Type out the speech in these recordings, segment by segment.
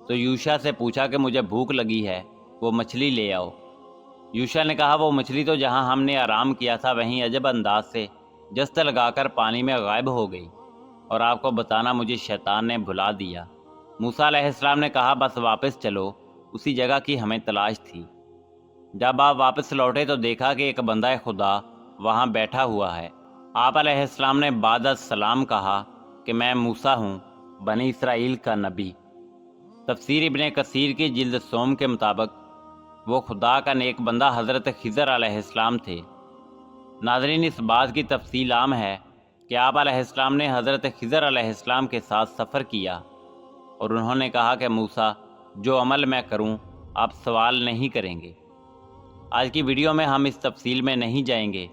تو یوشع سے پوچھا کہ مجھے بھوک لگی ہے، وہ مچھلی لے آؤ۔ یوشع نے کہا وہ مچھلی تو جہاں ہم نے آرام کیا تھا وہیں عجب انداز سے جست لگا کر پانی میں غائب ہو گئی، اور آپ کو بتانا مجھے شیطان نے بھلا دیا۔ موسیٰ علیہ السلام نے کہا بس واپس چلو، اسی جگہ کی ہمیں تلاش تھی۔ جب آپ واپس لوٹے تو دیکھا کہ ایک بندہ خدا وہاں بیٹھا ہوا ہے۔ آپ علیہ السلام نے بعد السلام کہا کہ میں موسیٰ ہوں، بنی اسرائیل کا نبی۔ تفسیر ابن کثیر کی جلد سوم کے مطابق وہ خدا کا نیک بندہ حضرت خضر علیہ السلام تھے۔ ناظرین، اس بات کی تفصیل عام ہے کہ آپ علیہ السلام نے حضرت خضر علیہ السلام کے ساتھ سفر کیا، اور انہوں نے کہا کہ موسیٰ، جو عمل میں کروں آپ سوال نہیں کریں گے۔ آج کی ویڈیو میں ہم اس تفصیل میں نہیں جائیں گے،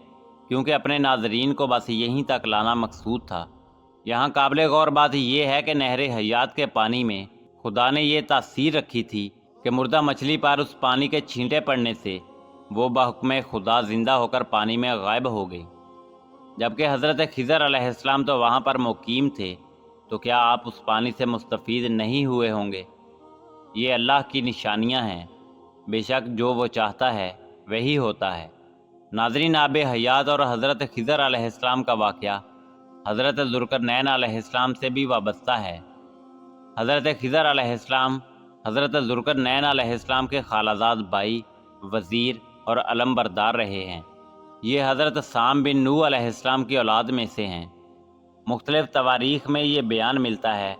کیونکہ اپنے ناظرین کو بس یہیں تک لانا مقصود تھا۔ یہاں قابل غور بات یہ ہے کہ نہر حیات کے پانی میں خدا نے یہ تاثیر رکھی تھی کہ مردہ مچھلی پر اس پانی کے چھینٹے پڑنے سے وہ بحکم خدا زندہ ہو کر پانی میں غائب ہو گئی۔ جبکہ حضرت خضر علیہ السلام تو وہاں پر مقیم تھے، تو کیا آپ اس پانی سے مستفید نہیں ہوئے ہوں گے؟ یہ اللہ کی نشانیاں ہیں، بے شک جو وہ چاہتا ہے وہی ہوتا ہے۔ ناظرین، آب حیات اور حضرت خضر علیہ السلام کا واقعہ حضرت ذوالقرنین علیہ السلام سے بھی وابستہ ہے۔ حضرت خضر علیہ السلام حضرت ذوالقرنین علیہ السلام کے خالازاد بھائی، وزیر اور علم بردار رہے ہیں۔ یہ حضرت سام بن نوح علیہ السلام کی اولاد میں سے ہیں۔ مختلف تواریخ میں یہ بیان ملتا ہے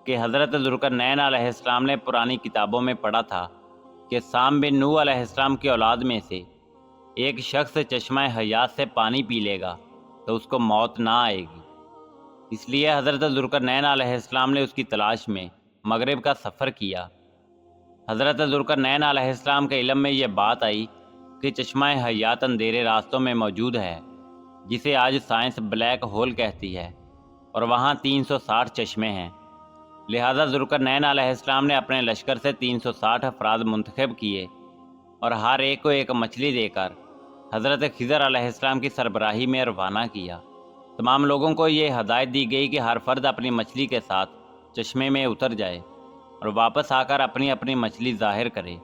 کہ حضرت ذوالقرنین علیہ السلام نے پرانی کتابوں میں پڑھا تھا کہ سام بن نوح علیہ السلام کی اولاد میں سے ایک شخص چشمہ حیات سے پانی پی لے گا تو اس کو موت نہ آئے گی۔ اس لیے حضرت ذوالقرنین علیہ السلام نے اس کی تلاش میں مغرب کا سفر کیا۔ حضرت ذوالقرنین علیہ السلام کے علم میں یہ بات آئی کہ چشمہ حیات اندھیرے راستوں میں موجود ہے، جسے آج سائنس بلیک ہول کہتی ہے، اور وہاں 360 چشمے ہیں۔ لہذا ذوالقرنین علیہ السلام نے اپنے لشکر سے 360 افراد منتخب کیے اور ہر ایک کو ایک مچھلی دے کر حضرت خضر علیہ السلام کی سربراہی میں روانہ کیا۔ تمام لوگوں کو یہ ہدایت دی گئی کہ ہر فرد اپنی مچھلی کے ساتھ چشمے میں اتر جائے اور واپس آ کر اپنی اپنی مچھلی ظاہر کرے۔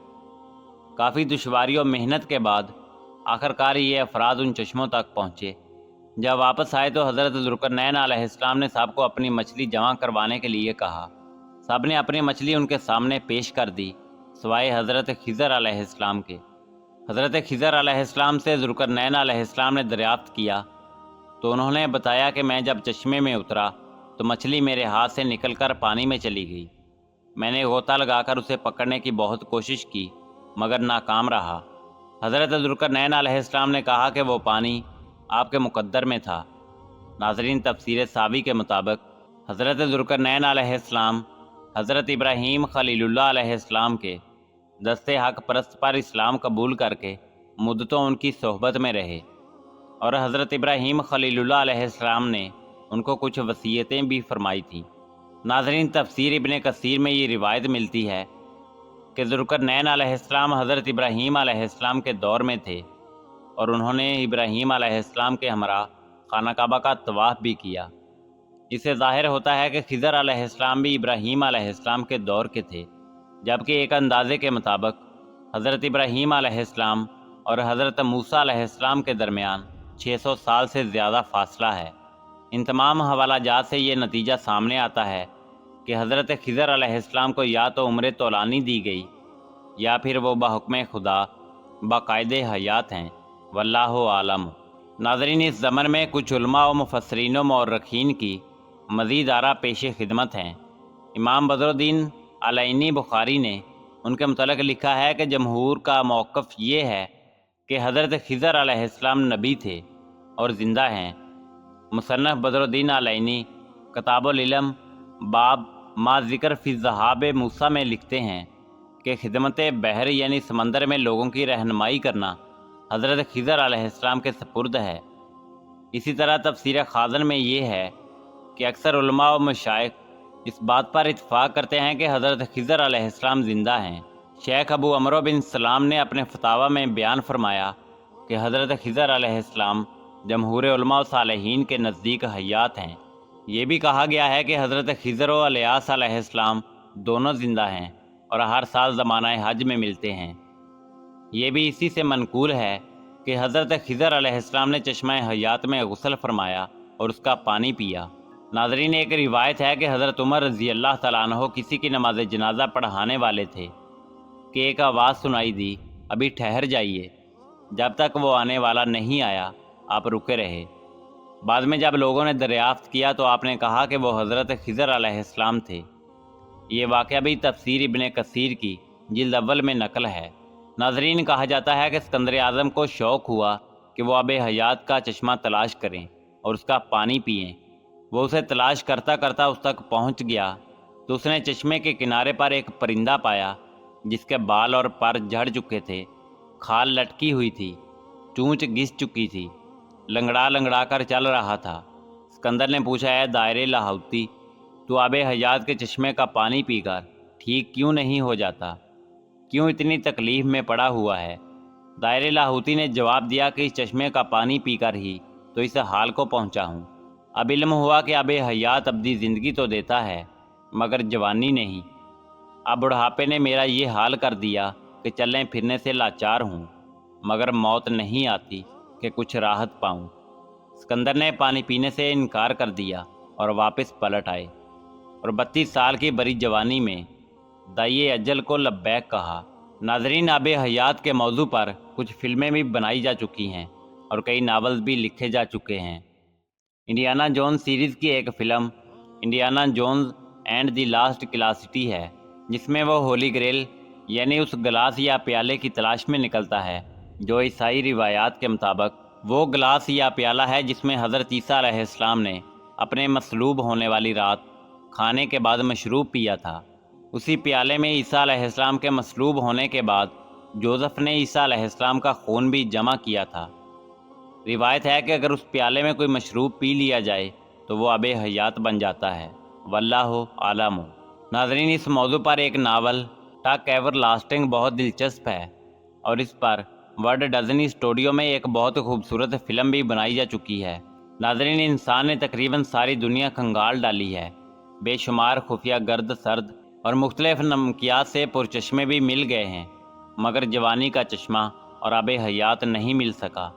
کافی دشواری و محنت کے بعد آخرکار یہ افراد ان چشموں تک پہنچے۔ جب واپس آئے تو حضرت ذوالقرنین علیہ السلام نے سب کو اپنی مچھلی جمع کروانے کے لیے کہا۔ سب نے اپنی مچھلی ان کے سامنے پیش کر دی، سوائے حضرت خضر علیہ السلام کے۔ حضرت خضر علیہ السلام سے ذوالقرنین علیہ السلام نے دریافت کیا تو انہوں نے بتایا کہ میں جب چشمے میں اترا تو مچھلی میرے ہاتھ سے نکل کر پانی میں چلی گئی۔ میں نے غوطہ لگا کر اسے پکڑنے کی بہت کوشش کی مگر ناکام رہا۔ حضرت ذوالقرنین علیہ السلام نے کہا کہ وہ پانی آپ کے مقدر میں تھا۔ ناظرین، تفسیر ساوی کے مطابق حضرت ذوالقرنین علیہ السلام حضرت ابراہیم خلیل اللہ علیہ السلام کے دستے حق پرست پر اسلام قبول کر کے مدتوں ان کی صحبت میں رہے، اور حضرت ابراہیم خلیل اللہ علیہ السلام نے ان کو کچھ وصیتیں بھی فرمائی تھیں۔ ناظرین، تفسیر ابن کثیر میں یہ روایت ملتی ہے کہ ذوالقرنین علیہ السلام حضرت ابراہیم علیہ السلام کے دور میں تھے، اور انہوں نے ابراہیم علیہ السلام کے ہمراہ خانہ کعبہ کا طواف بھی کیا۔ اس سے ظاہر ہوتا ہے کہ خضر علیہ السلام بھی ابراہیم علیہ السلام کے دور کے تھے، جبکہ ایک اندازے کے مطابق حضرت ابراہیم علیہ السلام اور حضرت موسیٰ علیہ السلام کے درمیان 600 سال سے زیادہ فاصلہ ہے۔ ان تمام حوالہ جات سے یہ نتیجہ سامنے آتا ہے کہ حضرت خضر علیہ السلام کو یا تو عمر طولانی دی گئی یا پھر وہ بحکم خدا باقاعد حیات ہیں، واللہ عالم۔ ناظرین، اس زمن میں کچھ علماء و مفسرین و مورخین کی مزید آراء پیش خدمت ہیں۔ امام بدر الدین علینی بخاری نے ان کے متعلق لکھا ہے کہ جمہور کا موقف یہ ہے کہ حضرت خضر علیہ السلام نبی تھے اور زندہ ہیں۔ مصنف بدر الدین علینی کتاب العلم باب ما ذکر فی ذہاب موسیٰ میں لکھتے ہیں کہ خدمت بحر یعنی سمندر میں لوگوں کی رہنمائی کرنا حضرت خضر علیہ السلام کے سپرد ہے۔ اسی طرح تفسیر خازن میں یہ ہے کہ اکثر علماء و مشائخ اس بات پر اتفاق کرتے ہیں کہ حضرت خضر علیہ السلام زندہ ہیں۔ شیخ ابو عمرو بن سلام نے اپنے فتاویٰ میں بیان فرمایا کہ حضرت خضر علیہ السلام جمہور علماء و صالحین کے نزدیک حیات ہیں۔ یہ بھی کہا گیا ہے کہ حضرت خضر و الیاس علیہ السلام دونوں زندہ ہیں۔ اور ہر سال زمانہ حج میں ملتے ہیں۔ یہ بھی اسی سے منقول ہے کہ حضرت خضر علیہ السلام نے چشمہ حیات میں غسل فرمایا اور اس کا پانی پیا۔ ناظرین، ایک روایت ہے کہ حضرت عمر رضی اللہ تعالیٰ عنہ کسی کی نماز جنازہ پڑھانے والے تھے کہ ایک آواز سنائی دی، ابھی ٹھہر جائیے، جب تک وہ آنے والا نہیں آیا آپ رکے رہے۔ بعد میں جب لوگوں نے دریافت کیا تو آپ نے کہا کہ وہ حضرت خضر علیہ السلام تھے۔ یہ واقعہ بھی تفسیر ابن کثیر کی جلد اول میں نقل ہے۔ ناظرین، کہا جاتا ہے کہ اسکندر اعظم کو شوق ہوا کہ وہ آب حیات کا چشمہ تلاش کریں اور اس کا پانی پئیں۔ وہ اسے تلاش کرتا کرتا اس تک پہنچ گیا تو اس نے چشمے کے کنارے پر ایک پرندہ پایا جس کے بال اور پر جھڑ چکے تھے، کھال لٹکی ہوئی تھی، چونچ گھس چکی تھی، لنگڑا لنگڑا کر چل رہا تھا۔ اسکندر نے پوچھا، اے دائرے لاہوتی، تو آب حیات کے چشمے کا پانی پی کر ٹھیک کیوں نہیں ہو جاتا؟ کیوں اتنی تکلیف میں پڑا ہوا ہے؟ دائرے لاہوتی نے جواب دیا کہ اس چشمے کا پانی پی کر ہی تو اس حال کو پہنچا ہوں۔ اب علم ہوا کہ آب حیات ابدی زندگی تو دیتا ہے مگر جوانی نہیں۔ اب بڑھاپے نے میرا یہ حال کر دیا کہ چلنے پھرنے سے لاچار ہوں، مگر موت نہیں آتی کہ کچھ راحت پاؤں۔ اسکندر نے پانی پینے سے انکار کر دیا اور واپس پلٹ آئے، اور 32 سال کی بڑی جوانی میں دائی اجل کو لبیک کہا۔ ناظرین، آب حیات کے موضوع پر کچھ فلمیں بھی بنائی جا چکی ہیں اور کئی ناولز بھی لکھے جا چکے ہیں۔ انڈیانا جونز سیریز کی ایک film Indiana Jones and the last کلاسٹی ہے، جس میں وہ ہولی گریل یعنی اس گلاس یا پیالے کی تلاش میں نکلتا ہے جو عیسائی روایات کے مطابق وہ گلاس یا پیالہ ہے جس میں حضرت عیسیٰ علیہ السلام نے اپنے مصلوب ہونے والی رات کھانے کے بعد مشروب پیا تھا۔ اسی پیالے میں عیسیٰ علیہ السلام کے مصلوب ہونے کے بعد جوزف نے عیسیٰ علیہ السلام کا خون بھی جمع کیا تھا۔ روایت ہے کہ اگر اس پیالے میں کوئی مشروب پی لیا جائے تو وہ آب حیات بن جاتا ہے، واللہ عالم۔ ناظرین، اس موضوع پر ایک ناول ٹک ایور لاسٹنگ بہت دلچسپ ہے، اور اس پر ورلڈ ڈزنی اسٹوڈیو میں ایک بہت خوبصورت فلم بھی بنائی جا چکی ہے۔ ناظرین، انسان نے تقریباً ساری دنیا کھنگال ڈالی ہے، بے شمار خفیہ گرد سرد اور مختلف نمکیات سے پرچشمے بھی مل گئے ہیں، مگر جوانی کا چشمہ اور آب حیات نہیں مل سکا۔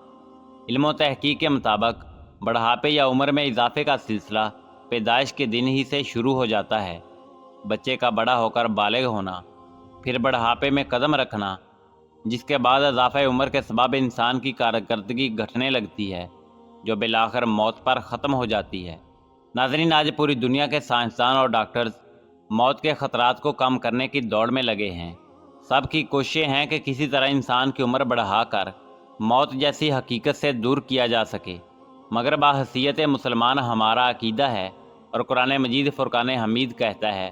علم و تحقیق کے مطابق بڑھاپے یا عمر میں اضافے کا سلسلہ پیدائش کے دن ہی سے شروع ہو جاتا ہے۔ بچے کا بڑا ہو کر بالغ ہونا، پھر بڑھاپے میں قدم رکھنا، جس کے بعد اضافہ عمر کے سبب انسان کی کارکردگی گھٹنے لگتی ہے، جو بالآخر موت پر ختم ہو جاتی ہے۔ ناظرین، آج پوری دنیا کے سائنسدان اور ڈاکٹرز موت کے خطرات کو کم کرنے کی دوڑ میں لگے ہیں۔ سب کی کوششیں ہیں کہ کسی طرح انسان کی عمر بڑھا کر موت جیسی حقیقت سے دور کیا جا سکے، مگر بحیثیت مسلمان ہمارا عقیدہ ہے، اور قرآن مجید فرقان حمید کہتا ہے،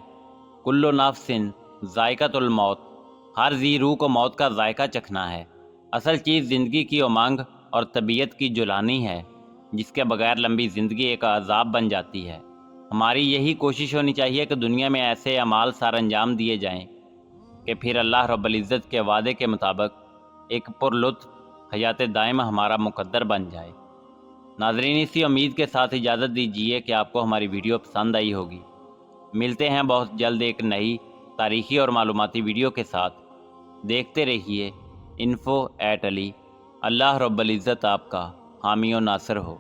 کل نفس ذائقۃ الموت، ہر ذی روح کو موت کا ذائقہ چکھنا ہے۔ اصل چیز زندگی کی امنگ اور طبیعت کی جلانی ہے، جس کے بغیر لمبی زندگی ایک عذاب بن جاتی ہے۔ ہماری یہی کوشش ہونی چاہیے کہ دنیا میں ایسے اعمال سر انجام دیے جائیں کہ پھر اللہ رب العزت کے وعدے کے مطابق ایک پرلطف حیات دائم ہمارا مقدر بن جائے۔ ناظرین، اسی امید کے ساتھ اجازت دیجیے کہ آپ کو ہماری ویڈیو پسند آئی ہوگی۔ ملتے ہیں بہت جلد ایک نئی تاریخی اور معلوماتی ویڈیو کے ساتھ۔ دیکھتے رہیے info@ali۔ اللہ رب العزت آپ کا حامی و ناصر ہو۔